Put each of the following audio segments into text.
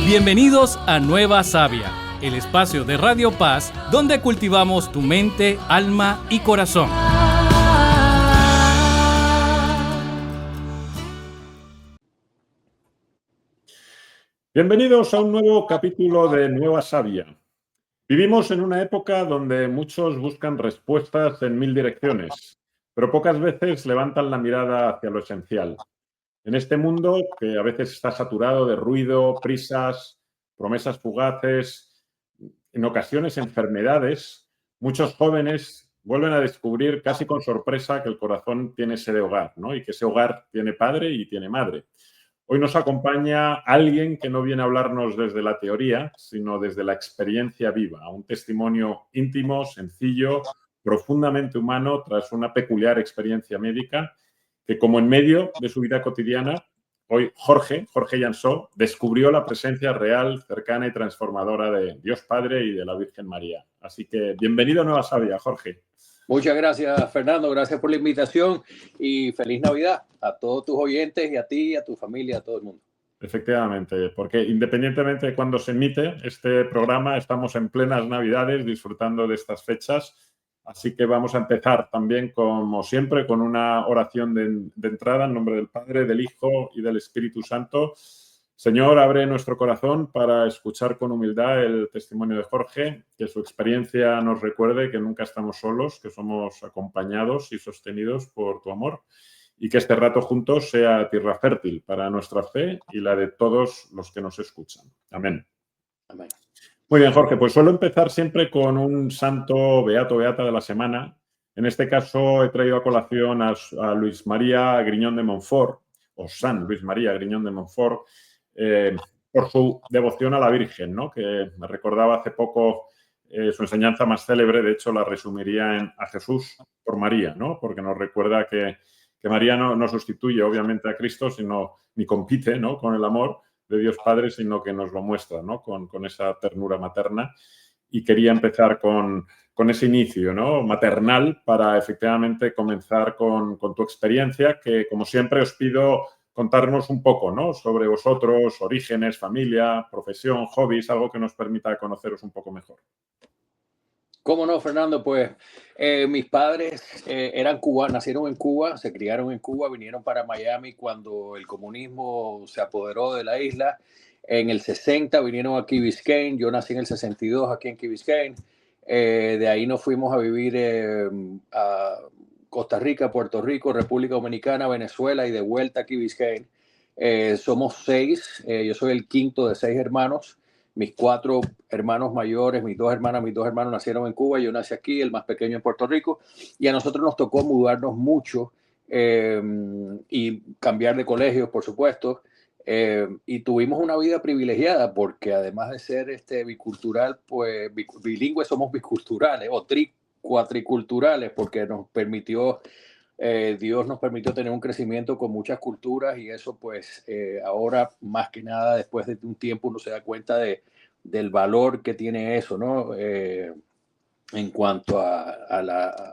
Bienvenidos a Nueva Sabia, el espacio de Radio Paz donde cultivamos tu mente, alma y corazón. Bienvenidos a un nuevo capítulo de Nueva Sabia. Vivimos en una época donde muchos buscan respuestas en mil direcciones, pero pocas veces levantan la mirada hacia lo esencial. En este mundo que a veces está saturado de ruido, prisas, promesas fugaces, en ocasiones enfermedades, muchos jóvenes vuelven a descubrir casi con sorpresa que el corazón tiene sede hogar, ¿no? Y que ese hogar tiene padre y tiene madre. Hoy nos acompaña alguien que no viene a hablarnos desde la teoría, sino desde la experiencia viva, un testimonio íntimo, sencillo, profundamente humano tras una peculiar experiencia médica que, como en medio de su vida cotidiana, hoy Jorge Jansó, descubrió la presencia real, cercana y transformadora de Dios Padre y de la Virgen María. Así que bienvenido a Nueva Sabia, Jorge. Muchas gracias, Fernando. Gracias por la invitación y feliz Navidad a todos tus oyentes y a ti, a tu familia, a todo el mundo. Efectivamente, porque independientemente de cuando se emite este programa, estamos en plenas Navidades disfrutando de estas fechas. Así que vamos a empezar también, como siempre, con una oración de entrada en nombre del Padre, del Hijo y del Espíritu Santo. Señor, abre nuestro corazón para escuchar con humildad el testimonio de Jorge, que su experiencia nos recuerde que nunca estamos solos, que somos acompañados y sostenidos por tu amor, y que este rato juntos sea tierra fértil para nuestra fe y la de todos los que nos escuchan. Amén. Amén. Muy bien, Jorge, pues suelo empezar siempre con un santo beato, beata de la semana. En este caso he traído a colación a Luis María Griñón de Montfort, o San Luis María Griñón de Montfort, por su devoción a la Virgen, ¿no? Que me recordaba hace poco su enseñanza más célebre, de hecho la resumiría en a Jesús por María, ¿no? Porque nos recuerda que María no sustituye obviamente a Cristo, sino ni compite, ¿no?, con el amor de Dios Padre, sino que nos lo muestra, ¿no?, con esa ternura materna. Y quería empezar con ese inicio, ¿no?, maternal, para efectivamente comenzar con tu experiencia, que como siempre os pido contarnos un poco, ¿no?, sobre vosotros, orígenes, familia, profesión, hobbies, algo que nos permita conoceros un poco mejor. ¿Cómo no, Fernando? Pues mis padres eran cubanos, nacieron en Cuba, se criaron en Cuba, vinieron para Miami cuando el comunismo se apoderó de la isla. En el 60 vinieron a Key Biscayne, yo nací en el 62 aquí en Key Biscayne. De ahí nos fuimos a vivir a Costa Rica, Puerto Rico, República Dominicana, Venezuela y de vuelta a Key Biscayne. Somos 6, yo soy el quinto de 6 hermanos. Mis 4 hermanos mayores, mis 2 hermanos nacieron en Cuba, yo nací aquí, el más pequeño en Puerto Rico, y a nosotros nos tocó mudarnos mucho y cambiar de colegio, por supuesto, y tuvimos una vida privilegiada porque además de ser bicultural, pues bilingües, somos biculturales o cuatriculturales, porque nos permitió Dios nos permitió tener un crecimiento con muchas culturas y eso pues ahora más que nada después de un tiempo uno se da cuenta del valor que tiene eso, ¿no? En cuanto a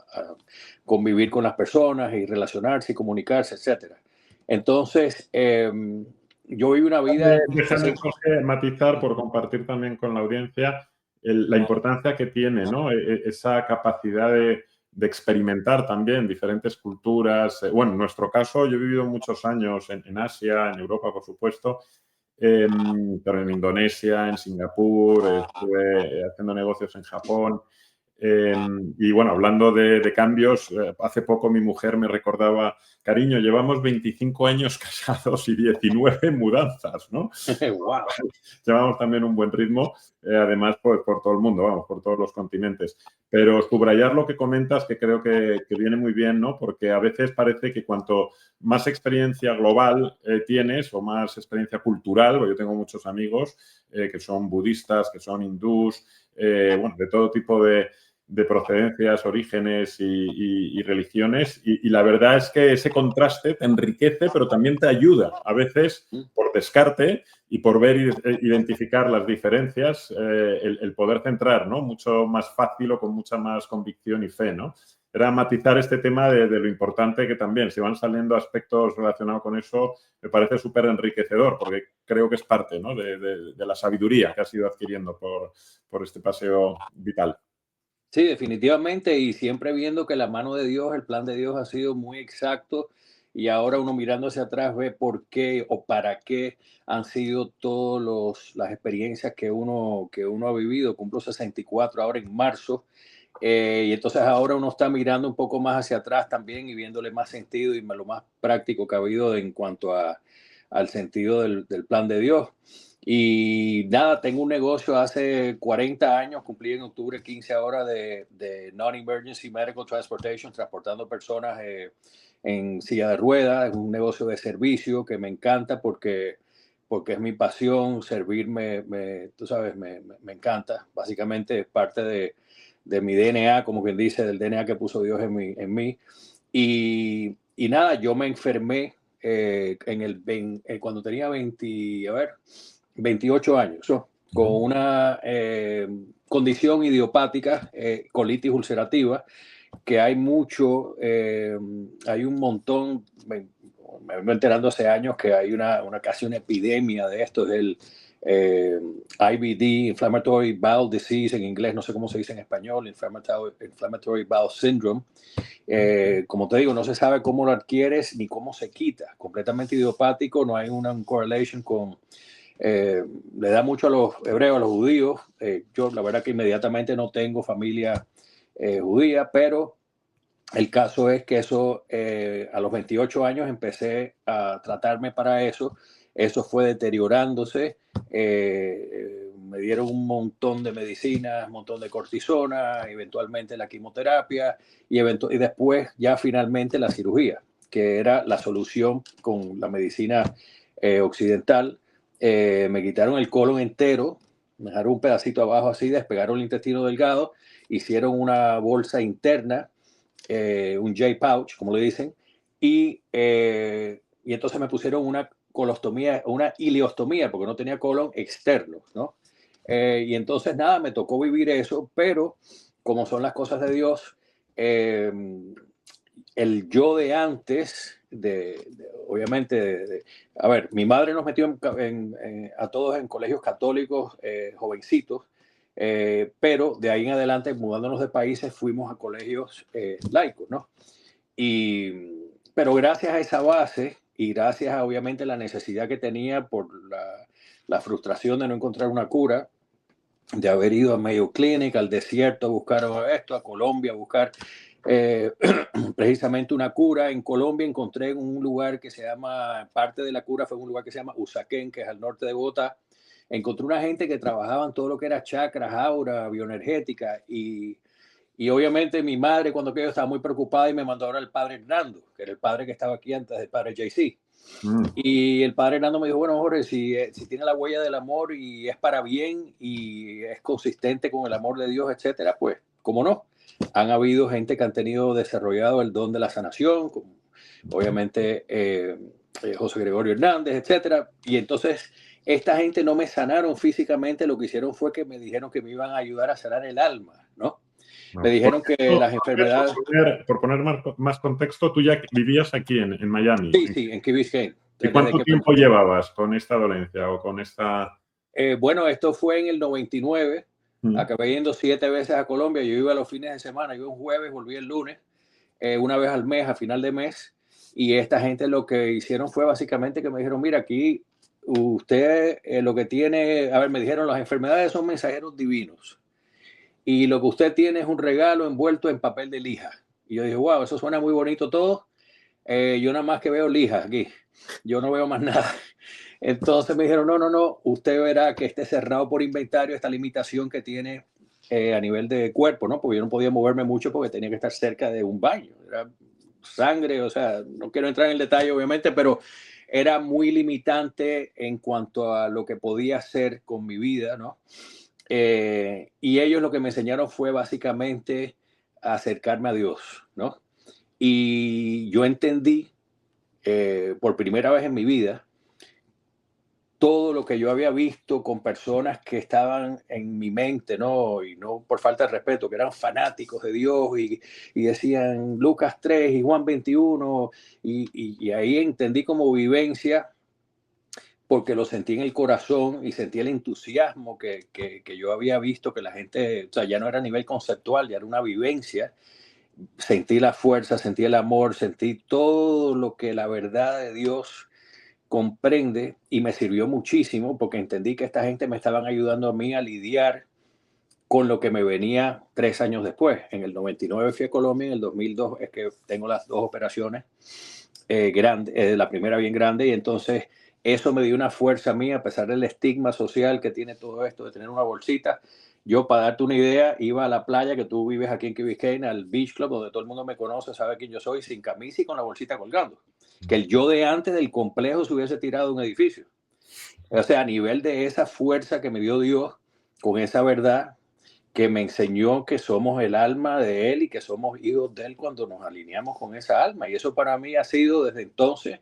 convivir con las personas y relacionarse y comunicarse, etcétera. Entonces, yo viví una vida... Déjame, Jorge, matizar por compartir también con la audiencia la importancia que tiene, ¿no?, esa capacidad de experimentar también diferentes culturas. Bueno, en nuestro caso, yo he vivido muchos años en Asia, en Europa, por supuesto, pero en Indonesia, en Singapur, estuve haciendo negocios en Japón. Y bueno, hablando de cambios, hace poco mi mujer me recordaba, cariño, llevamos 25 años casados y 19 mudanzas, ¿no? Wow. Llevamos también un buen ritmo, además por todo el mundo, vamos, por todos los continentes. Pero subrayar lo que comentas, que creo que viene muy bien, ¿no? Porque a veces parece que cuanto más experiencia global tienes o más experiencia cultural, porque yo tengo muchos amigos que son budistas, que son hindús, bueno, de todo tipo de procedencias, orígenes y religiones. Y la verdad es que ese contraste te enriquece, pero también te ayuda, a veces por descarte y por ver y identificar las diferencias, el poder centrar, ¿no?, mucho más fácil o con mucha más convicción y fe, ¿no? Era matizar este tema de lo importante que también, si van saliendo aspectos relacionados con eso, me parece súper enriquecedor, porque creo que es parte, ¿no? de la sabiduría que has ido adquiriendo por este paseo vital. Sí, definitivamente, y siempre viendo que la mano de Dios, el plan de Dios ha sido muy exacto, y ahora uno mirando hacia atrás ve por qué o para qué han sido todas las experiencias que uno ha vivido. Cumplo 64 ahora en marzo, y entonces ahora uno está mirando un poco más hacia atrás también y viéndole más sentido y lo más práctico que ha habido en cuanto al sentido del plan de Dios. Y nada, tengo un negocio hace 40 años, cumplí en octubre 15 ahora de Non-Emergency Medical Transportation, transportando personas en silla de ruedas. Es un negocio de servicio que me encanta porque es mi pasión. Servirme, tú sabes, me encanta. Básicamente es parte de mi DNA, como quien dice, del DNA que puso Dios en mí. Y nada, yo me enfermé cuando tenía 28 años, ¿no? Con una condición idiopática, colitis ulcerativa, que hay un montón, me vengo enterando hace años que hay casi una epidemia de esto, es el IBD, Inflammatory Bowel Disease en inglés, no sé cómo se dice en español, Inflammatory Bowel Syndrome. Como te digo, no se sabe cómo lo adquieres ni cómo se quita, completamente idiopático, no hay una correlation con... le da mucho a los hebreos, a los judíos. Yo la verdad que inmediatamente no tengo familia judía, pero el caso es que eso, a los 28 años empecé a tratarme para eso. Eso fue deteriorándose. Me dieron un montón de medicinas, un montón de cortisona, eventualmente la quimioterapia y después ya finalmente la cirugía, que era la solución con la medicina occidental. Me quitaron el colon entero, me dejaron un pedacito abajo así, despegaron el intestino delgado, hicieron una bolsa interna, un J-pouch, como le dicen, y entonces me pusieron una colostomía, una ileostomía, porque no tenía colon externo, ¿no? Y entonces nada, me tocó vivir eso, pero como son las cosas de Dios, el yo de antes, obviamente, a ver, mi madre nos metió a todos en colegios católicos jovencitos, pero de ahí en adelante, mudándonos de países, fuimos a colegios laicos, ¿no? Pero gracias a esa base y gracias a, obviamente, la necesidad que tenía por la frustración de no encontrar una cura, de haber ido a Mayo Clinic, al desierto a buscar esto, a Colombia a buscar precisamente una cura. En Colombia encontré en un lugar que se llama, parte de la cura fue un lugar que se llama Usaquén, que es al norte de Bogotá. Encontré una gente que trabajaba en todo lo que era chakras, aura, bioenergética, y obviamente mi madre cuando aquello estaba muy preocupada y me mandó ahora al padre Hernando, que era el padre que estaba aquí antes del padre JC. Y el padre Hernando me dijo, bueno, Jorge, si tiene la huella del amor y es para bien y es consistente con el amor de Dios, etcétera, pues, ¿cómo no? Han habido gente que han tenido desarrollado el don de la sanación, como obviamente José Gregorio Hernández, etcétera. Y entonces esta gente no me sanaron físicamente, lo que hicieron fue que me dijeron que me iban a ayudar a sanar el alma, ¿no? Me dijeron que las enfermedades... Por poner más contexto, tú ya vivías aquí en Miami. Sí, en Key Biscayne. ¿Y cuánto tiempo llevabas con esta dolencia o con esta...? Bueno, esto fue en el 99. Acabé yendo 7 veces a Colombia. Yo iba los fines de semana. Yo iba un jueves, volví el lunes, una vez al mes, a final de mes. Y esta gente lo que hicieron fue básicamente que me dijeron, mira, aquí usted lo que tiene... A ver, me dijeron, las enfermedades son mensajeros divinos. Y lo que usted tiene es un regalo envuelto en papel de lija. Y yo dije, wow, eso suena muy bonito todo. Yo nada más que veo lija aquí. Yo no veo más nada. Entonces me dijeron, no, usted verá que esté cerrado por inventario esta limitación que tiene a nivel de cuerpo, ¿no? Porque yo no podía moverme mucho porque tenía que estar cerca de un baño. Era sangre, o sea, no quiero entrar en el detalle, obviamente, pero era muy limitante en cuanto a lo que podía hacer con mi vida, ¿no? Y ellos lo que me enseñaron fue básicamente a acercarme a Dios, ¿no? Y yo entendí por primera vez en mi vida todo lo que yo había visto con personas que estaban en mi mente, ¿no? Y no por falta de respeto, que eran fanáticos de Dios y decían Lucas 3 y Juan 21, y ahí entendí como vivencia porque lo sentí en el corazón y sentí el entusiasmo que yo había visto que la gente, o sea, ya no era a nivel conceptual, ya era una vivencia. Sentí la fuerza, sentí el amor, sentí todo lo que la verdad de Dios comprende y me sirvió muchísimo porque entendí que esta gente me estaban ayudando a mí a lidiar con lo que me venía 3 años después. En el 99 fui a Colombia, en el 2002 es que tengo las 2 operaciones grandes, la primera bien grande, y entonces eso me dio una fuerza a mí, a pesar del estigma social que tiene todo esto de tener una bolsita. Yo, para darte una idea, iba a la playa, que tú vives aquí en Key Biscayne, al Beach Club, donde todo el mundo me conoce, sabe quién yo soy, sin camisa y con la bolsita colgando. Que el yo de antes del complejo se hubiese tirado de un edificio. O sea, a nivel de esa fuerza que me dio Dios, con esa verdad, que me enseñó que somos el alma de Él y que somos hijos de Él cuando nos alineamos con esa alma. Y eso para mí ha sido desde entonces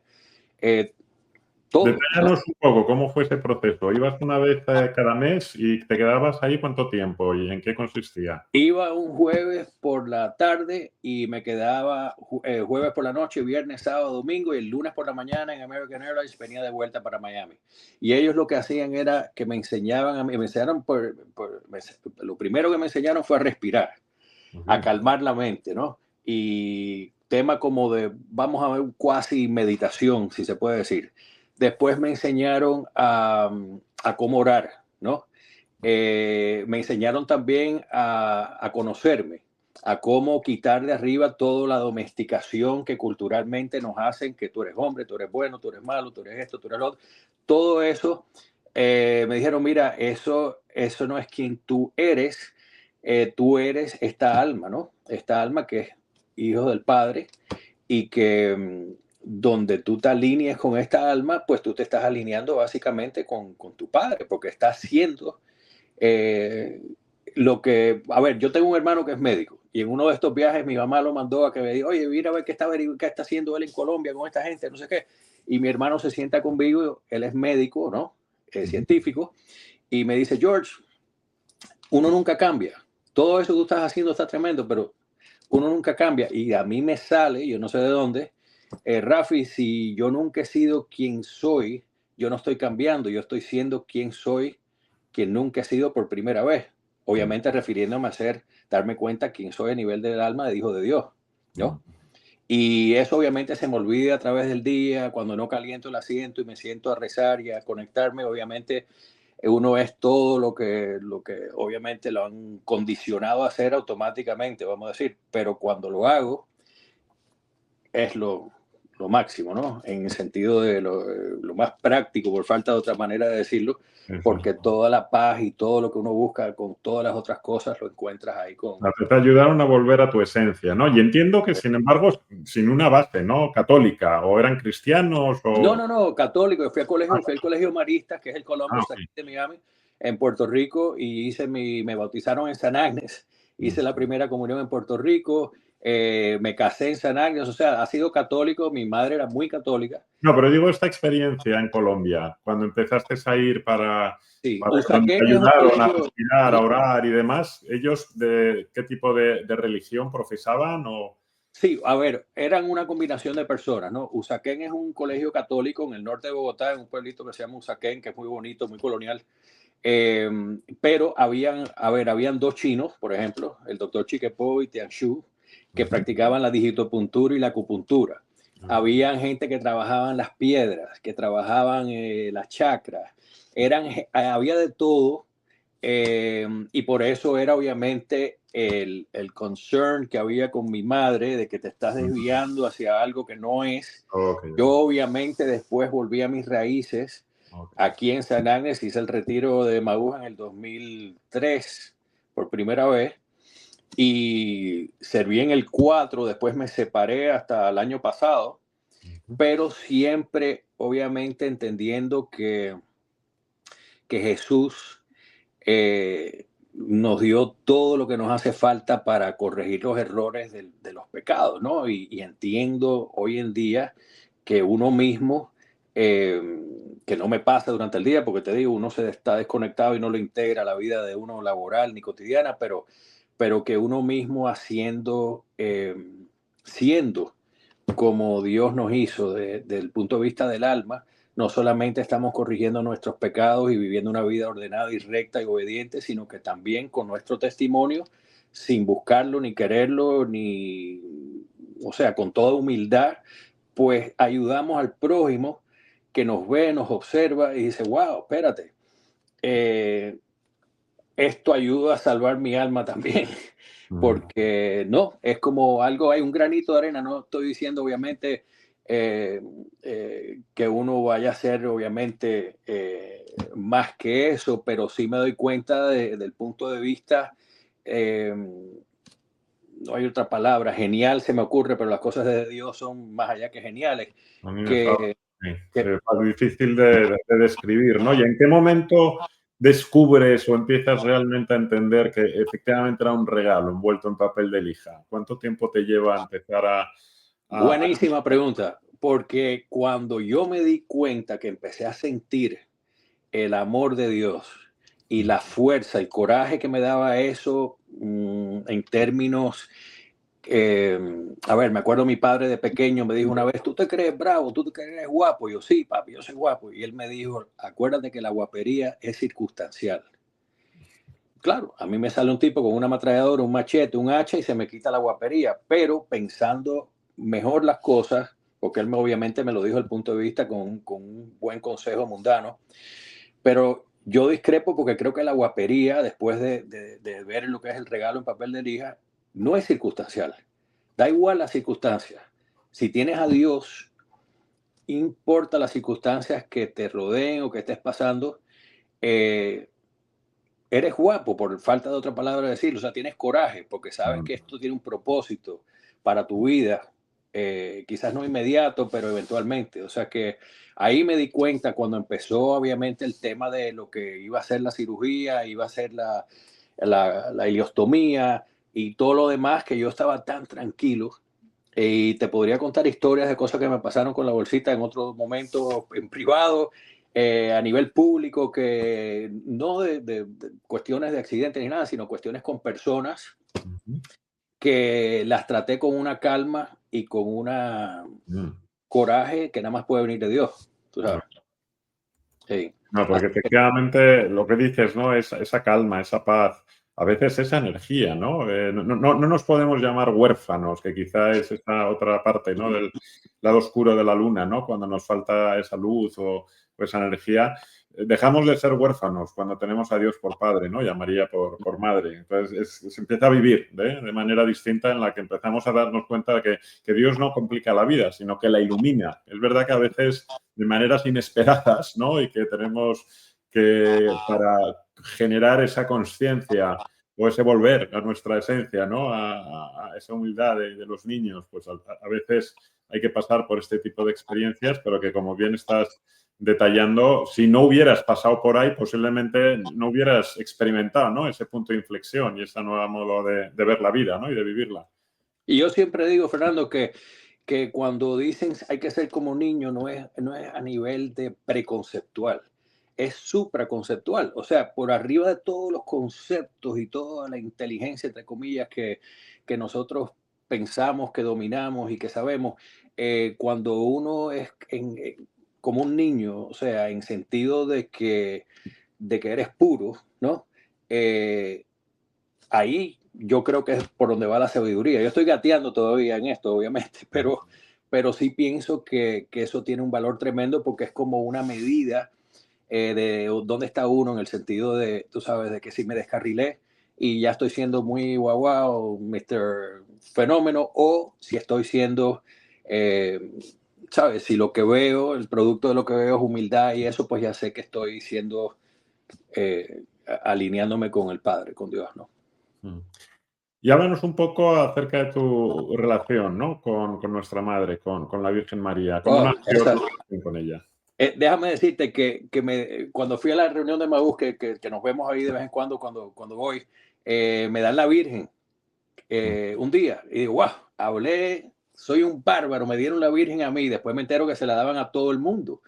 todo, ¿no? Detállanos un poco cómo fue ese proceso. ¿Ibas una vez cada mes y te quedabas ahí cuánto tiempo y en qué consistía? Iba un jueves por la tarde y me quedaba jueves por la noche, viernes, sábado, domingo, y el lunes por la mañana en American Airlines venía de vuelta para Miami. Y ellos lo que hacían era que me enseñaban a mí, me enseñaron lo primero que me enseñaron fue a respirar, a calmar la mente, ¿no? Y tema como de, vamos a ver, cuasi meditación, si se puede decir. Después me enseñaron a cómo orar, ¿no? Me enseñaron también a conocerme, a cómo quitar de arriba toda la domesticación que culturalmente nos hacen, que tú eres hombre, tú eres bueno, tú eres malo, tú eres esto, tú eres lo otro. Todo eso, me dijeron, mira, eso no es quien tú eres esta alma, ¿no? Esta alma que es hijo del Padre y que donde tú te alineas con esta alma, pues tú te estás alineando básicamente con tu Padre, porque estás siendo lo que, a ver, yo tengo un hermano que es médico y en uno de estos viajes mi mamá lo mandó a que me diga, oye, mira a ver qué está haciendo él en Colombia con esta gente, no sé qué. Y mi hermano se sienta conmigo, él es médico, ¿no? Científico, y me dice, George, uno nunca cambia. Todo eso que tú estás haciendo está tremendo, pero uno nunca cambia. Y a mí me sale, yo no sé de dónde, Rafi, si yo nunca he sido quien soy, yo no estoy cambiando, yo estoy siendo quien soy, quien nunca he sido por primera vez. Obviamente refiriéndome a darme cuenta quién soy a nivel del alma de hijo de Dios, ¿no? Y eso obviamente se me olvida a través del día, cuando no caliento el asiento y me siento a rezar y a conectarme, obviamente uno es todo lo que obviamente lo han condicionado a hacer automáticamente, vamos a decir, pero cuando lo hago es lo máximo, ¿no? En el sentido de lo más práctico, por falta de otra manera de decirlo, porque toda la paz y todo lo que uno busca con todas las otras cosas lo encuentras ahí con... Te ayudaron a volver a tu esencia, ¿no? Y entiendo que, sin embargo, sin una base, ¿no? Católica, o eran cristianos o... No, católico. Yo fui al colegio Maristas, que es el Columbus Okay. de Miami, en Puerto Rico, y me bautizaron en San Agnes. Hice la primera comunión en Puerto Rico, me casé en San Agnes, o sea, ha sido católico, mi madre era muy católica. No, pero digo esta experiencia en Colombia, cuando empezaste a ir Sí, donde te Usaquén es un ayudaron a colegio... respirar, a orar y demás, ¿ellos de qué tipo de religión profesaban? O... Sí, a ver, eran una combinación de personas, ¿no? Usaquén es un colegio católico en el norte de Bogotá, en un pueblito que se llama Usaquén, que es muy bonito, muy colonial. Pero habían dos chinos, por ejemplo, el doctor Chiquepo y Tian Shu, que practicaban la digitopuntura y la acupuntura. Habían gente que trabajaban las piedras, que trabajaban las chakras. Había de todo. Y por eso era obviamente el concern que había con mi madre de que te estás desviando hacia algo que no es. Okay. Yo obviamente después volví a mis raíces. Aquí en San Agnes hice el retiro de Maús en el 2003 por primera vez y serví en el 4, después me separé hasta el año pasado, pero siempre obviamente entendiendo que Jesús nos dio todo lo que nos hace falta para corregir los errores de los pecados, ¿no? Y entiendo hoy en día que uno mismo, que no me pasa durante el día, porque te digo, uno se está desconectado y no lo integra a la vida de uno laboral ni cotidiana, pero que uno mismo siendo como Dios nos hizo desde el punto de vista del alma, no solamente estamos corrigiendo nuestros pecados y viviendo una vida ordenada y recta y obediente, sino que también con nuestro testimonio, sin buscarlo ni quererlo, o sea, con toda humildad, pues ayudamos al prójimo que nos ve, nos observa y dice, wow, espérate, eh, esto ayuda a salvar mi alma también. Porque no, es como algo, hay un granito de arena, no estoy diciendo obviamente que uno vaya a ser obviamente más que eso, pero sí me doy cuenta del punto de vista, eh, no hay otra palabra, genial se me ocurre, pero las cosas de Dios son más allá que geniales. A mí me Que, que es difícil de describir, ¿no? ¿Y en qué momento descubres o empiezas realmente a entender que efectivamente era un regalo envuelto en papel de lija? ¿Cuánto tiempo te lleva a empezar a... buenísima pregunta, porque cuando yo me di cuenta que empecé a sentir el amor de Dios y la fuerza, el coraje que me daba eso en términos, a ver, me acuerdo mi padre de pequeño me dijo una vez, ¿tú te crees bravo? ¿Tú te crees guapo? Yo, sí, papi, yo soy guapo. Y él me dijo, acuérdate que la guapería es circunstancial. Claro, a mí me sale un tipo con una ametralladora, un machete, un hacha y se me quita la guapería, pero pensando mejor las cosas, porque él obviamente me lo dijo desde el punto de vista con un buen consejo mundano, pero yo discrepo porque creo que la guapería, después de ver lo que es el regalo en papel de lija, no es circunstancial. Da igual las circunstancias. Si tienes a Dios, importa las circunstancias que te rodeen o que estés pasando, eh, eres guapo, por falta de otra palabra decirlo, o sea, tienes coraje porque sabes que esto tiene un propósito para tu vida, quizás no inmediato, pero eventualmente. O sea que ahí me di cuenta cuando empezó obviamente el tema de lo que iba a ser la cirugía, iba a ser la ileostomía y todo lo demás, que yo estaba tan tranquilo. Y te podría contar historias de cosas que me pasaron con la bolsita en otros momentos en privado, a nivel público, que no de cuestiones de accidentes ni nada, sino cuestiones con personas que las traté con una calma y con una coraje que nada más puede venir de Dios. ¿Tú sabes? Sí. No, porque efectivamente lo que dices, ¿no? Es esa calma, esa paz, a veces esa energía, ¿no? No nos podemos llamar huérfanos, que quizá es esa otra parte, ¿no? Del lado oscuro de la luna, ¿no? Cuando nos falta esa luz o esa energía. Dejamos de ser huérfanos cuando tenemos a Dios por padre, ¿no? Y a María por madre. Entonces se empieza a vivir de manera distinta en la que empezamos a darnos cuenta de que Dios no complica la vida, sino que la ilumina. Es verdad que a veces de maneras inesperadas, ¿no? Y que tenemos que, para generar esa conciencia o ese volver a nuestra esencia, ¿no? A esa humildad de los niños, pues a veces hay que pasar por este tipo de experiencias, pero que, como bien estás detallando, si no hubieras pasado por ahí, posiblemente no hubieras experimentado, ¿no? Ese punto de inflexión y ese nuevo modo de ver la vida, ¿no? Y de vivirla. Y yo siempre digo, Fernando, que cuando dicen hay que ser como niño, no es a nivel de preconceptual, es supraconceptual. O sea, por arriba de todos los conceptos y toda la inteligencia, entre comillas, que nosotros pensamos, que dominamos y que sabemos, cuando uno es como un niño, o sea, en sentido de que eres puro, ¿no? Ahí yo creo que es por donde va la sabiduría. Yo estoy gateando todavía en esto, obviamente, pero sí pienso que eso tiene un valor tremendo porque es como una medida de dónde está uno en el sentido de, tú sabes, de que si me descarrilé y ya estoy siendo muy guau guau, Mr. Fenómeno, o si estoy siendo, eh, sabes, si lo que veo, el producto de lo que veo es humildad y eso, pues ya sé que estoy siendo, alineándome con el Padre, con Dios, ¿no? Y háblanos un poco acerca de tu relación, ¿no? Con nuestra madre, con la Virgen María. ¿Cómo Oh, nació tu relación con ella? déjame decirte que cuando fui a la reunión de Maús, que nos vemos ahí de vez en cuando voy, me dan la Virgen un día y digo, wow, hablé, soy un bárbaro, me dieron la Virgen a mí, después me entero que se la daban a todo el mundo,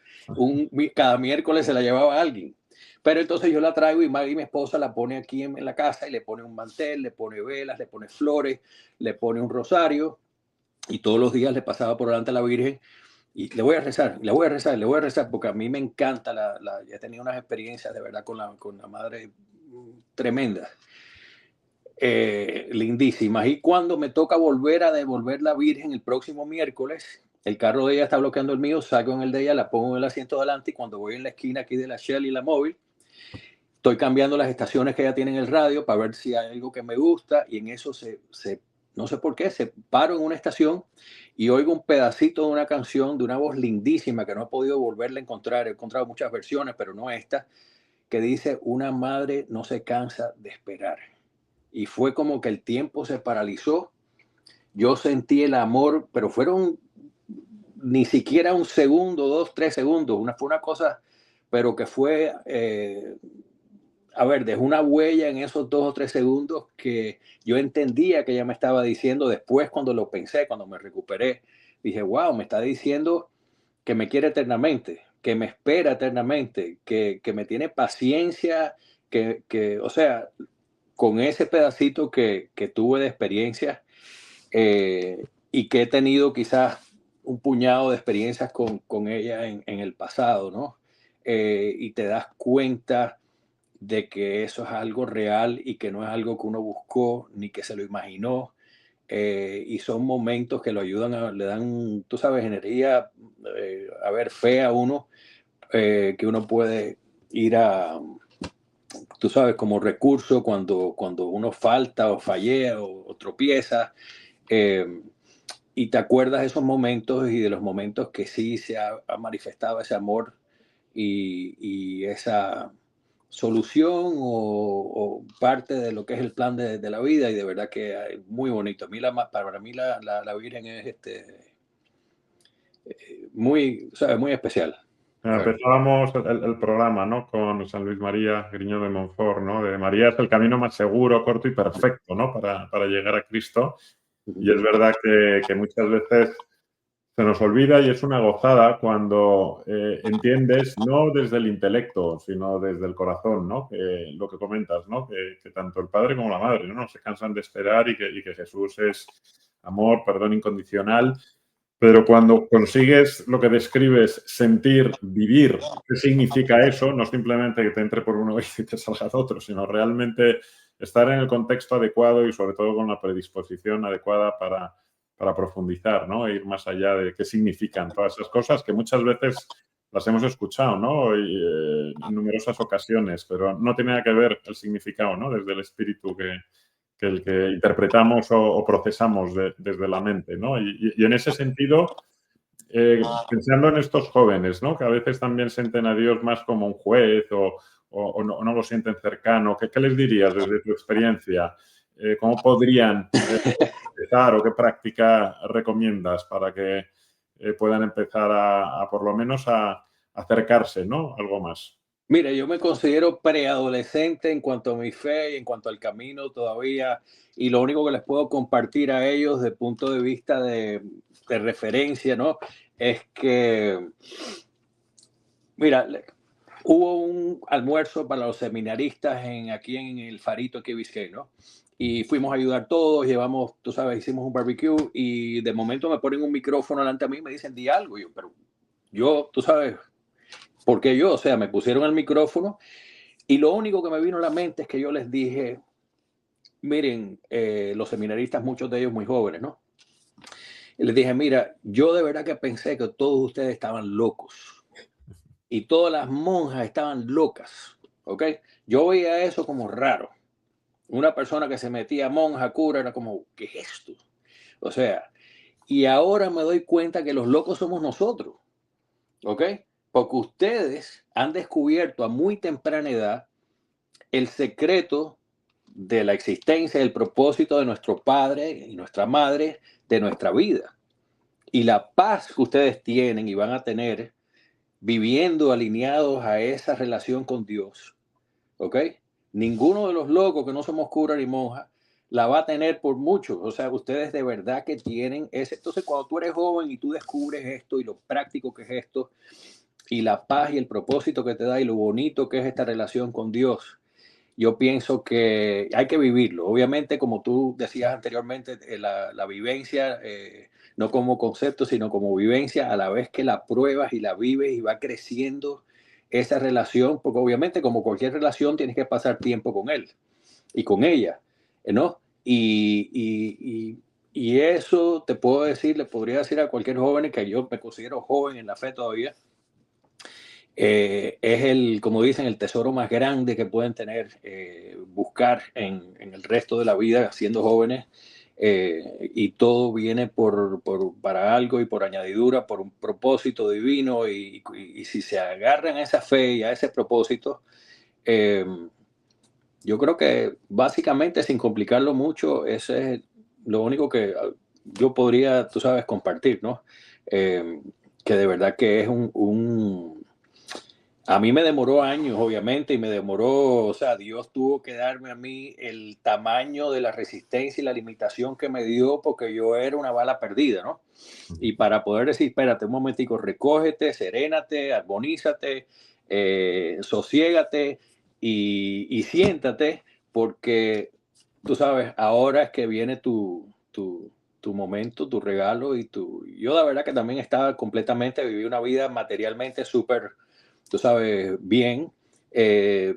cada miércoles se la llevaba a alguien, pero entonces yo la traigo y Maggie, mi esposa, la pone aquí en la casa y le pone un mantel, le pone velas, le pone flores, le pone un rosario y todos los días le pasaba por delante a la Virgen Y le voy a rezar, le voy a rezar, le voy a rezar, porque a mí me encanta he tenido unas experiencias de verdad con la madre tremendas, lindísimas. Y cuando me toca volver a devolver la Virgen el próximo miércoles, el carro de ella está bloqueando el mío, saco en el de ella, la pongo en el asiento delante y cuando voy en la esquina aquí de la Shell y la Móvil, estoy cambiando las estaciones que ella tiene en el radio para ver si hay algo que me gusta y en eso no sé por qué, se paro en una estación y oigo un pedacito de una canción de una voz lindísima que no he podido volverla a encontrar. He encontrado muchas versiones, pero no esta, que dice: una madre no se cansa de esperar. Y fue como que el tiempo se paralizó. Yo sentí el amor, pero fueron ni siquiera un segundo, 2, 3 segundos. Fue una cosa, pero que fue, a ver, dejó una huella en esos 2 o 3 segundos que yo entendía que ella me estaba diciendo. Después, cuando lo pensé, cuando me recuperé, dije, wow, me está diciendo que me quiere eternamente, que me espera eternamente, que me tiene paciencia, o sea, con ese pedacito que tuve de experiencia, y que he tenido quizás un puñado de experiencias con ella en el pasado, ¿no? Y te das cuenta de que eso es algo real y que no es algo que uno buscó ni que se lo imaginó. Y son momentos que lo ayudan, le dan, tú sabes, energía, a ver, fe a uno, que uno puede ir a, tú sabes, como recurso cuando uno falta o fallea o tropieza. eh, y te acuerdas de esos momentos y de los momentos que sí ha manifestado ese amor y esa solución o parte de lo que es el plan de la vida, y de verdad que es muy bonito. A mí para mí la Virgen es muy, ¿sabes? Muy especial. Empezábamos el programa, ¿no? Con San Luis María Griñón de Montfort, ¿no? De María es el camino más seguro, corto y perfecto, ¿no? Para llegar a Cristo. Y es verdad que muchas veces se nos olvida y es una gozada cuando entiendes, no desde el intelecto, sino desde el corazón, ¿no? Lo que comentas, ¿no? Que tanto el padre como la madre, ¿no? No se cansan de esperar y que Jesús es amor, perdón incondicional. Pero cuando consigues lo que describes, sentir, vivir, ¿qué significa eso? No simplemente que te entre por uno y te salga de otro, sino realmente estar en el contexto adecuado y sobre todo con la predisposición adecuada para profundizar, ¿no? E ir más allá de qué significan todas esas cosas que muchas veces las hemos escuchado, ¿no? En numerosas ocasiones, pero no tiene nada que ver el significado, ¿no? Desde el espíritu que el que interpretamos o procesamos desde la mente, ¿no? Y en ese sentido, pensando en estos jóvenes, ¿no? Que a veces también sienten a Dios más como un juez o no lo sienten cercano, ¿qué les dirías desde tu experiencia? ¿Cómo podrían empezar o qué práctica recomiendas para que puedan empezar a por lo menos a acercarse, ¿no? Algo más. Mira, yo me considero preadolescente en cuanto a mi fe y en cuanto al camino todavía, y lo único que les puedo compartir a ellos desde el punto de vista de referencia, ¿no? Es que, mira, hubo un almuerzo para los seminaristas aquí en el Farito, aquí en Biscay, ¿no? Y fuimos a ayudar todos, llevamos, tú sabes, hicimos un barbecue y de momento me ponen un micrófono delante a mí y me dicen, di algo. Pero yo, tú sabes, ¿por qué yo? O sea, me pusieron el micrófono y lo único que me vino a la mente es que yo les dije, miren, los seminaristas, muchos de ellos muy jóvenes, ¿no? Y les dije, mira, yo de verdad que pensé que todos ustedes estaban locos y todas las monjas estaban locas, ¿ok? Yo veía eso como raro. Una persona que se metía monja, cura, era como, ¿qué es esto? O sea, y ahora me doy cuenta que los locos somos nosotros, ¿ok? Porque ustedes han descubierto a muy temprana edad el secreto de la existencia, el propósito de nuestro Padre y nuestra Madre, de nuestra vida. Y la paz que ustedes tienen y van a tener viviendo alineados a esa relación con Dios, ¿ok? Ninguno de los locos que no somos cura ni monja la va a tener por mucho. O sea, ustedes de verdad que tienen ese. Entonces, cuando tú eres joven y tú descubres esto y lo práctico que es esto, y la paz y el propósito que te da y lo bonito que es esta relación con Dios, yo pienso que hay que vivirlo. Obviamente, como tú decías anteriormente, la vivencia, no como concepto, sino como vivencia, a la vez que la pruebas y la vives y va creciendo esa relación, porque obviamente como cualquier relación tienes que pasar tiempo con él y con ella, ¿no? Y eso te puedo decir, le podría decir a cualquier joven, que yo me considero joven en la fe todavía, es como dicen, el tesoro más grande que pueden tener, buscar en el resto de la vida siendo jóvenes, y todo viene para algo y por añadidura, por un propósito divino, y si se agarran a esa fe y a ese propósito, eh, yo creo que básicamente, sin complicarlo mucho, ese es lo único que yo podría, tú sabes, compartir, ¿no? Eh, que de verdad que es a mí me demoró años, obviamente, y me demoró, o sea, Dios tuvo que darme a mí el tamaño de la resistencia y la limitación que me dio, porque yo era una bala perdida, ¿no? Y para poder decir, espérate un momentico, recógete, serénate, armonízate, sosiégate y siéntate, porque tú sabes, ahora es que viene tu momento, tu regalo Yo la verdad que también estaba completamente, viví una vida materialmente súper, tú sabes, bien. Eh,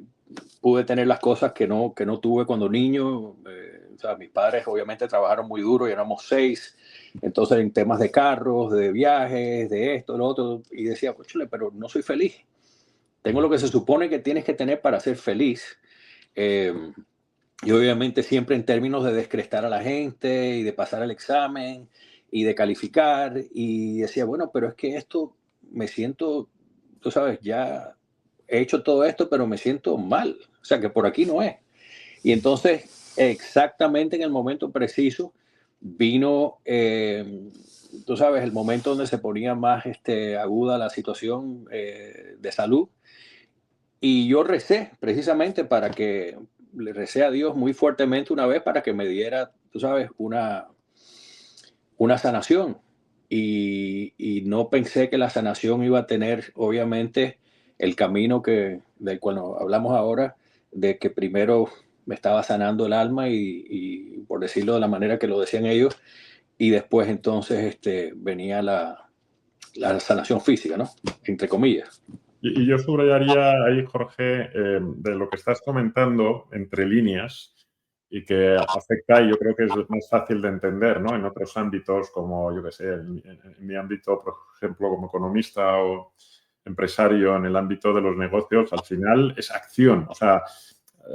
Pude tener las cosas que no tuve cuando niño. O sea, mis padres obviamente trabajaron muy duro y éramos 6. Entonces, en temas de carros, de viajes, de esto, lo otro, y decía, cóchale, pero no soy feliz. Tengo lo que se supone que tienes que tener para ser feliz. Eh, y obviamente siempre en términos de descrestar a la gente y de pasar el examen y de calificar. Y decía, bueno, pero es que esto me siento, tú sabes, ya he hecho todo esto, pero me siento mal. O sea, que por aquí no es. Y entonces, exactamente en el momento preciso, vino, tú sabes, el momento donde se ponía más aguda la situación de salud. Y yo recé precisamente le recé a Dios muy fuertemente una vez para que me diera, tú sabes, una sanación. Y no pensé que la sanación iba a tener, obviamente, el camino del cual hablamos ahora, de que primero me estaba sanando el alma y por decirlo de la manera que lo decían ellos, y después entonces venía la sanación física, ¿no? Entre comillas. Y yo subrayaría ahí, Jorge, de lo que estás comentando entre líneas y que afecta, y yo creo que es más fácil de entender, ¿no? En otros ámbitos, como, yo qué sé, en mi ámbito, por ejemplo, como economista o empresario, en el ámbito de los negocios, al final es acción. O sea,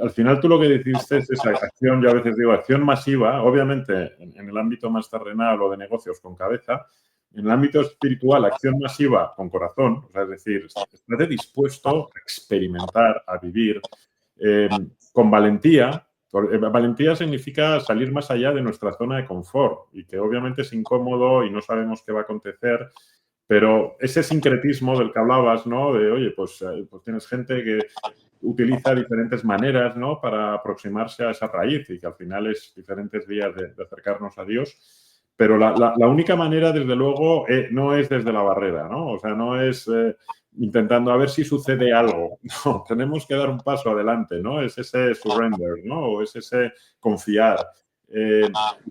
al final tú lo que dijiste es esa acción, yo a veces digo acción masiva, obviamente en el ámbito más terrenal o de negocios con cabeza. En el ámbito espiritual, acción masiva con corazón, o sea, es decir, estate dispuesto a experimentar, a vivir con valentía. Valentía significa salir más allá de nuestra zona de confort y que obviamente es incómodo y no sabemos qué va a acontecer, pero ese sincretismo del que hablabas, ¿no? De, oye, pues tienes gente que utiliza diferentes maneras, ¿no? Para aproximarse a esa raíz y que al final es diferentes vías de acercarnos a Dios. Pero la única manera, desde luego, no es desde la barrera, ¿no? O sea, no es intentando a ver si sucede algo. No, tenemos que dar un paso adelante, ¿no? Es ese surrender, ¿no? O es ese confiar.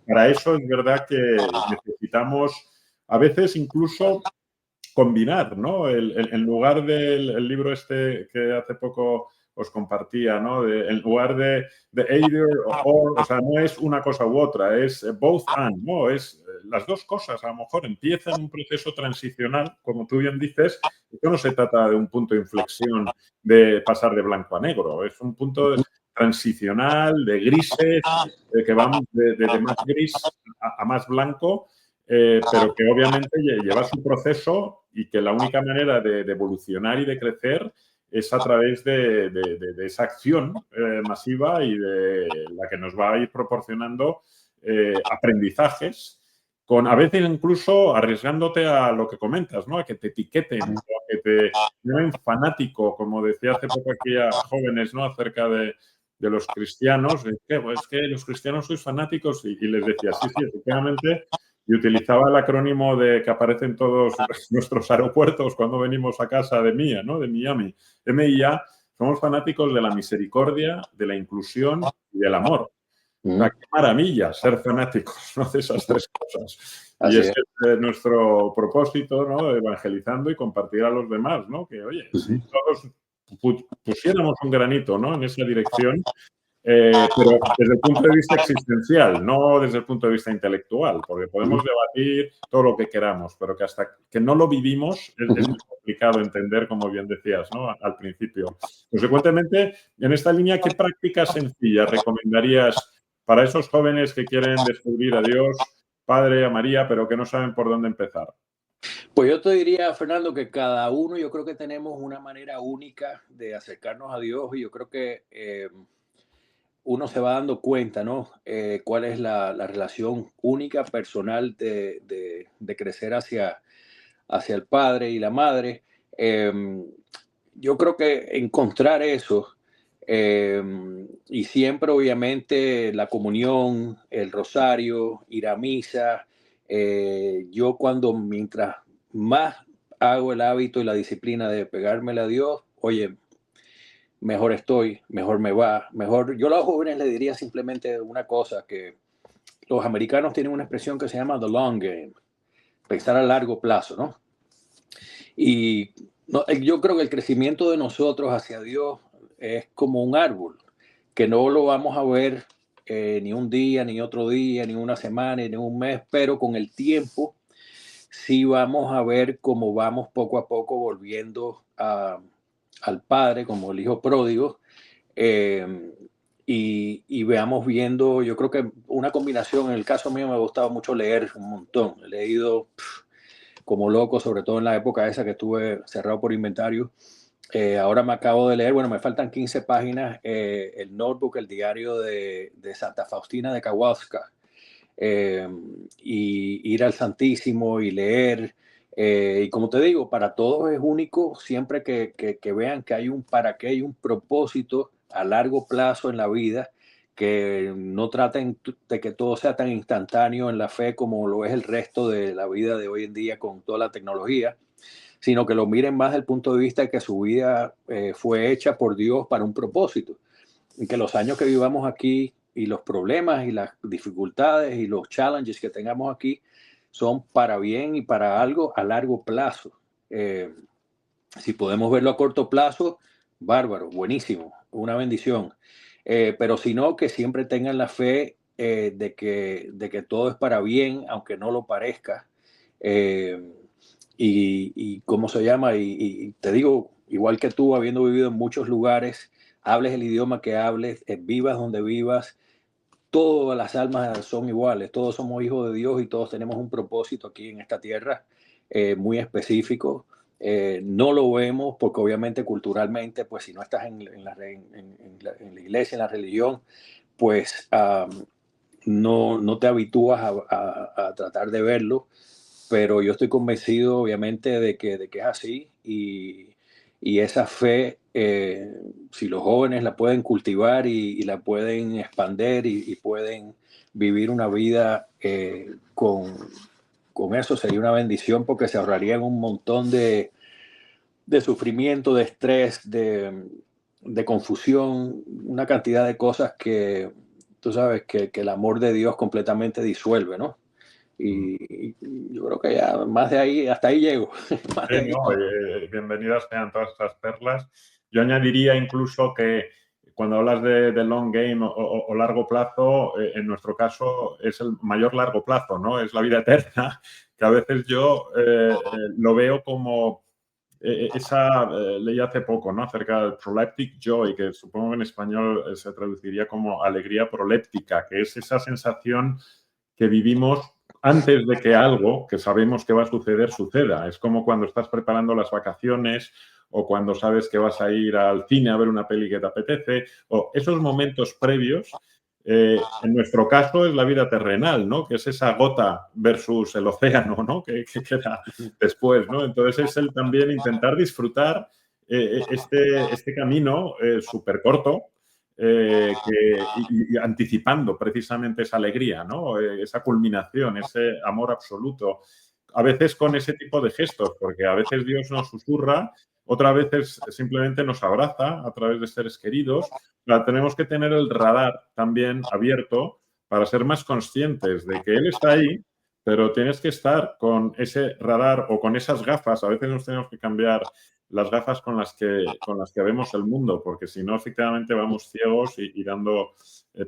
Para eso es verdad que necesitamos a veces incluso combinar, ¿no? En lugar del libro este que hace poco os compartía, ¿no? En lugar de either or, o sea, no es una cosa u otra, es both and, ¿no? Es las dos cosas. A lo mejor empieza en un proceso transicional, como tú bien dices, esto no se trata de un punto de inflexión de pasar de blanco a negro, es un punto transicional de grises, que van de más gris a más blanco, pero que obviamente lleva su proceso y que la única manera de evolucionar y de crecer es a través de esa acción masiva y de la que nos va a ir proporcionando aprendizajes, con a veces incluso arriesgándote a lo que comentas, ¿no? A que te etiqueten, o a que te llamen fanático, como decía hace poco aquí a jóvenes, ¿no? Acerca de los cristianos, es que los cristianos sois fanáticos y les decía, sí, efectivamente, y utilizaba el acrónimo que aparece en todos nuestros aeropuertos cuando venimos a casa de MIA, ¿no? De Miami, MIA, somos fanáticos de la misericordia, de la inclusión y del amor. O sea, qué maravilla ser fanáticos, ¿no?, de esas tres cosas. Así y ese es. es nuestro propósito, ¿no?, evangelizando y compartir a los demás, ¿no? Que, oye, si todos pusiéramos un granito, ¿no?, en esa dirección, pero desde el punto de vista existencial, no desde el punto de vista intelectual, porque podemos debatir todo lo que queramos, pero que hasta que no lo vivimos es muy complicado entender, como bien decías, ¿no?, al principio. Consecuentemente, en esta línea, ¿qué prácticas sencillas recomendarías para esos jóvenes que quieren descubrir a Dios, Padre, a María, pero que no saben por dónde empezar? Pues yo te diría, Fernando, que cada uno, yo creo que tenemos una manera única de acercarnos a Dios y yo creo que uno se va dando cuenta, ¿no? Cuál es la relación única, personal de crecer hacia el padre y la madre. Eh, yo creo que encontrar eso y siempre, obviamente, la comunión, el rosario, ir a misa. Yo mientras más hago el hábito y la disciplina de pegármele a Dios, oye, mejor estoy, mejor me va, mejor. Yo a los jóvenes les diría simplemente una cosa, que los americanos tienen una expresión que se llama the long game, pensar a largo plazo, ¿no? Y yo creo que el crecimiento de nosotros hacia Dios es como un árbol, que no lo vamos a ver ni un día, ni otro día, ni una semana, ni un mes, pero con el tiempo sí vamos a ver cómo vamos poco a poco volviendo al Padre, como el Hijo pródigo, eh, y veamos viendo, yo creo que una combinación. En el caso mío me ha gustado mucho leer un montón, he leído como loco, sobre todo en la época esa que estuve cerrado por inventario. Ahora me acabo de leer, bueno, me faltan 15 páginas, el notebook, el diario de Santa Faustina de Kowalska, y ir al Santísimo y leer. Y como te digo, para todos es único, siempre que vean que hay un para qué, hay un propósito a largo plazo en la vida, que no traten de que todo sea tan instantáneo en la fe como lo es el resto de la vida de hoy en día con toda la tecnología, sino que lo miren más desde el punto de vista de que su vida fue hecha por Dios para un propósito, y que los años que vivamos aquí y los problemas y las dificultades y los challenges que tengamos aquí son para bien y para algo a largo plazo. Si podemos verlo a corto plazo, bárbaro, buenísimo, una bendición. Pero si no, que siempre tengan la fe de que todo es para bien, aunque no lo parezca. Eh, y ¿cómo se llama? Y te digo, igual que tú, habiendo vivido en muchos lugares, hables el idioma que hables, vivas donde vivas, todas las almas son iguales, todos somos hijos de Dios y todos tenemos un propósito aquí en esta tierra muy específico. No lo vemos porque obviamente culturalmente, pues si no estás en la iglesia, en la religión, pues no te habitúas a tratar de verlo, pero yo estoy convencido obviamente de que es así, y esa fe, si los jóvenes la pueden cultivar y la pueden expander y pueden vivir una vida con eso, sería una bendición porque se ahorrarían un montón de sufrimiento, de estrés, de confusión, una cantidad de cosas que tú sabes que el amor de Dios completamente disuelve, ¿no? Y yo creo que ya más de ahí, hasta ahí llego. Más de ahí. No, bienvenidas sean todas estas perlas. Yo añadiría incluso que cuando hablas de long game o largo plazo, en nuestro caso es el mayor largo plazo, ¿no? Es la vida eterna, que a veces yo lo veo como leí hace poco, ¿no?, acerca del proleptic joy, que supongo que en español se traduciría como alegría proléptica, que es esa sensación que vivimos antes de que algo que sabemos que va a suceder suceda. Es como cuando estás preparando las vacaciones o cuando sabes que vas a ir al cine a ver una peli que te apetece, o esos momentos previos. En nuestro caso es la vida terrenal, ¿no?, que es esa gota versus el océano, ¿no?, que queda después, ¿no? Entonces es el también intentar disfrutar este camino súper corto, y anticipando precisamente esa alegría, ¿no?, esa culminación, ese amor absoluto. A veces con ese tipo de gestos, porque a veces Dios nos susurra Otras veces simplemente nos abraza a través de seres queridos. Tenemos que tener el radar también abierto para ser más conscientes de que él está ahí, pero tienes que estar con ese radar o con esas gafas. A veces nos tenemos que cambiar las gafas con las que vemos el mundo, porque si no, efectivamente vamos ciegos y dando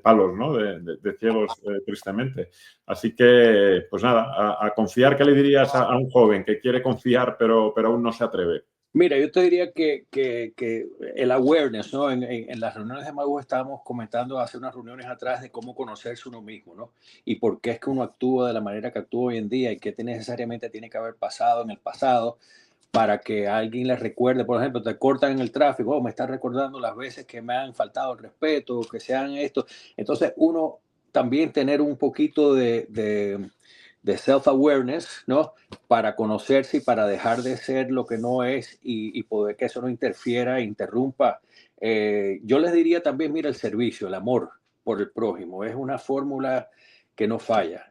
palos, ¿no? de ciegos, tristemente. Así que, pues nada, a confiar. ¿Qué le dirías a un joven que quiere confiar pero aún no se atreve? Mira, yo te diría que el awareness, ¿no? En las reuniones de Magu estábamos comentando hace unas reuniones atrás de cómo conocerse uno mismo, ¿no? Y por qué es que uno actúa de la manera que actúa hoy en día y qué necesariamente tiene que haber pasado en el pasado para que alguien les recuerde. Por ejemplo, te cortan en el tráfico, me está recordando las veces que me han faltado el respeto, que sean esto. Entonces, uno también tener un poquito de self-awareness, ¿no? Para conocerse y para dejar de ser lo que no es y poder que eso no interfiera, interrumpa. Yo les diría también, mira, el servicio, el amor por el prójimo, es una fórmula que no falla.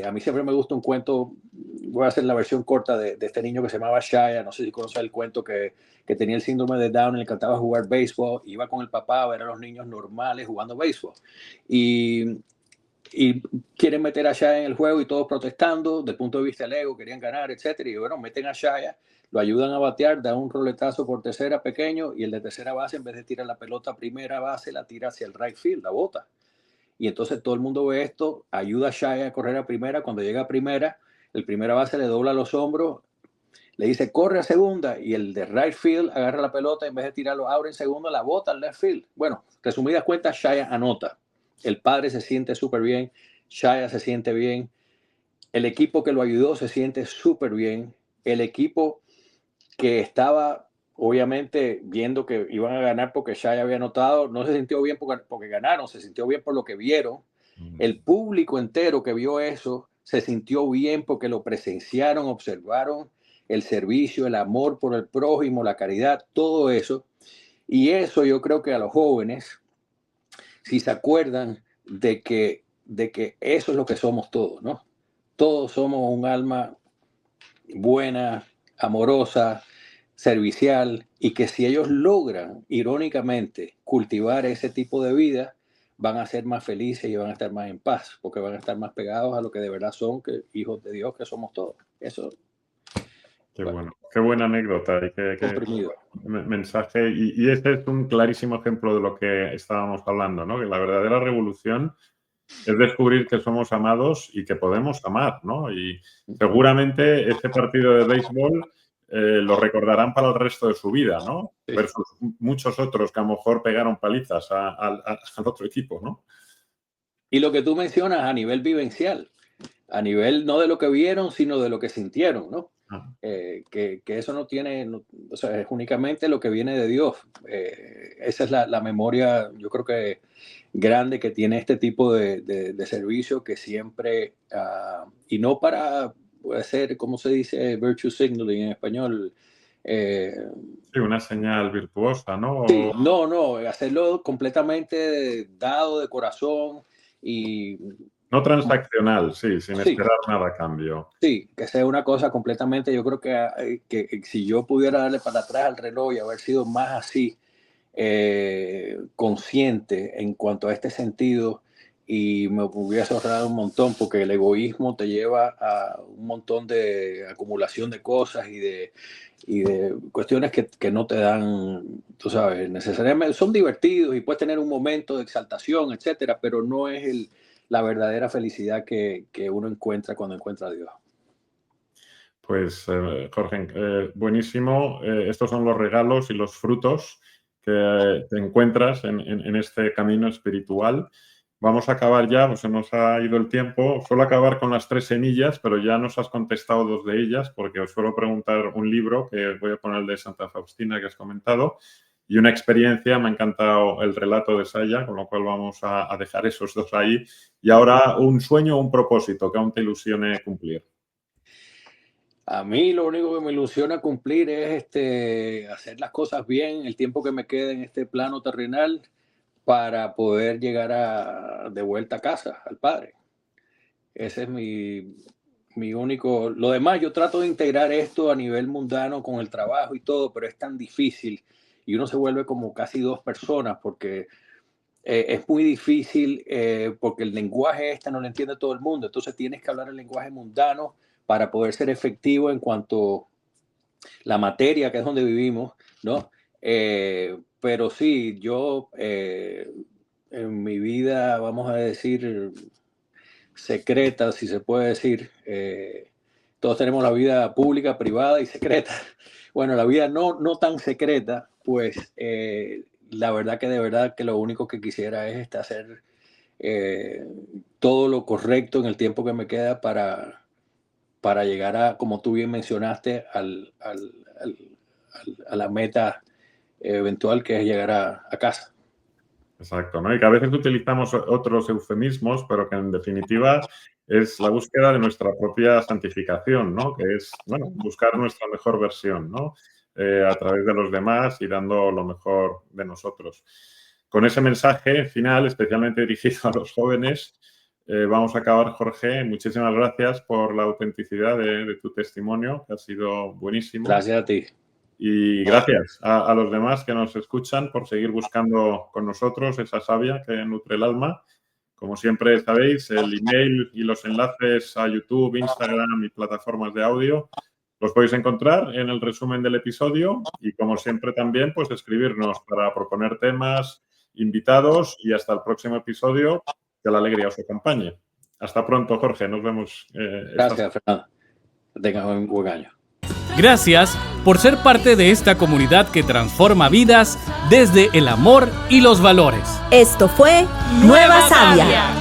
A mí siempre me gusta un cuento, voy a hacer la versión corta de este niño que se llamaba Shaya, no sé si conoces el cuento que tenía el síndrome de Down y le encantaba jugar béisbol, iba con el papá a ver a los niños normales jugando béisbol. Y quieren meter a Shaya en el juego y todos protestando, desde el punto de vista del ego, querían ganar, etcétera. Y bueno, meten a Shaya, lo ayudan a batear, da un roletazo por tercera pequeño y el de tercera base, en vez de tirar la pelota a primera base, la tira hacia el right field, la bota. Y entonces todo el mundo ve esto, ayuda a Shaya a correr a primera. Cuando llega a primera, el primera base le dobla los hombros, le dice corre a segunda y el de right field agarra la pelota, en vez de tirarlo abre en segunda, la bota al left field. Bueno, resumidas cuentas, Shaya anota. El padre se siente súper bien, Shaya se siente bien, el equipo que lo ayudó se siente súper bien, el equipo que estaba obviamente viendo que iban a ganar porque Shaya había anotado, no se sintió bien porque ganaron, se sintió bien por lo que vieron. El público entero que vio eso se sintió bien porque lo presenciaron, observaron el servicio, el amor por el prójimo, la caridad, todo eso. Y eso yo creo que a los jóvenes, si se acuerdan de que eso es lo que somos todos, ¿no? Todos somos un alma buena, amorosa, servicial, y que si ellos logran, irónicamente, cultivar ese tipo de vida, van a ser más felices y van a estar más en paz, porque van a estar más pegados a lo que de verdad son, que hijos de Dios que somos todos. Eso. Qué bueno, qué buena anécdota y qué mensaje. Y este es un clarísimo ejemplo de lo que estábamos hablando, ¿no? Que la verdadera revolución es descubrir que somos amados y que podemos amar, ¿no? Y seguramente este partido de béisbol lo recordarán para el resto de su vida, ¿no? Sí. Versus muchos otros que a lo mejor pegaron palizas al otro equipo, ¿no? Y lo que tú mencionas a nivel vivencial, a nivel no de lo que vieron, sino de lo que sintieron, ¿no? Que eso no tiene, o sea, es únicamente lo que viene de Dios. Esa es la memoria, yo creo que grande que tiene este tipo de servicio que siempre, y no para hacer, ¿cómo se dice? Virtue signaling en español. Sí, una señal virtuosa, ¿no? Sí, no, hacerlo completamente dado de corazón y... No transaccional, sí, sin Sí. esperar nada a cambio. Sí, que sea una cosa completamente, yo creo que si yo pudiera darle para atrás al reloj y haber sido más así, consciente en cuanto a este sentido, y me hubiese ahorrado un montón, porque el egoísmo te lleva a un montón de acumulación de cosas y de cuestiones que no te dan, tú sabes, necesariamente son divertidos y puedes tener un momento de exaltación, etcétera, pero no es la verdadera felicidad que uno encuentra cuando encuentra a Dios. Pues, Jorge, buenísimo. Estos son los regalos y los frutos que te encuentras en este camino espiritual. Vamos a acabar ya, pues se nos ha ido el tiempo. Suelo acabar con las 3 semillas, pero ya nos has contestado 2 de ellas, porque os suelo preguntar un libro, que voy a poner el de Santa Faustina que has comentado, y una experiencia. Me ha encantado el relato de Shaya, con lo cual vamos a dejar esos 2 ahí. Y ahora un sueño o un propósito que aún te ilusione cumplir. A mí lo único que me ilusiona cumplir es hacer las cosas bien el tiempo que me quede en este plano terrenal para poder llegar de vuelta a casa, al Padre. Ese es mi único, lo demás yo trato de integrar esto a nivel mundano con el trabajo y todo, pero es tan difícil y uno se vuelve como casi dos personas porque es muy difícil porque el lenguaje no lo entiende todo el mundo, entonces tienes que hablar el lenguaje mundano para poder ser efectivo en cuanto a la materia, que es donde vivimos, ¿no? Pero sí, yo en mi vida, vamos a decir, secreta, si se puede decir, todos tenemos la vida pública, privada y secreta. Bueno, la vida no tan secreta, pues la verdad que lo único que quisiera es hacer todo lo correcto en el tiempo que me queda para llegar a, como tú bien mencionaste, a la meta eventual, que es llegar a casa. Exacto, ¿no? Y que a veces utilizamos otros eufemismos, pero que en definitiva es la búsqueda de nuestra propia santificación, ¿no? Que es, bueno, buscar nuestra mejor versión, ¿no? A través de los demás y dando lo mejor de nosotros. Con ese mensaje final, especialmente dirigido a los jóvenes, vamos a acabar, Jorge. Muchísimas gracias por la autenticidad de tu testimonio, que ha sido buenísimo. Gracias a ti. Y gracias a los demás que nos escuchan por seguir buscando con nosotros esa savia que nutre el alma. Como siempre sabéis, el email y los enlaces a YouTube, Instagram y plataformas de audio los podéis encontrar en el resumen del episodio y, como siempre, también pues escribirnos para proponer temas, invitados, y hasta el próximo episodio. Que la alegría os acompañe. Hasta pronto, Jorge. Nos vemos. Gracias, Fernando. Que tengas un buen año. Gracias por ser parte de esta comunidad que transforma vidas desde el amor y los valores. Esto fue Nueva Savia.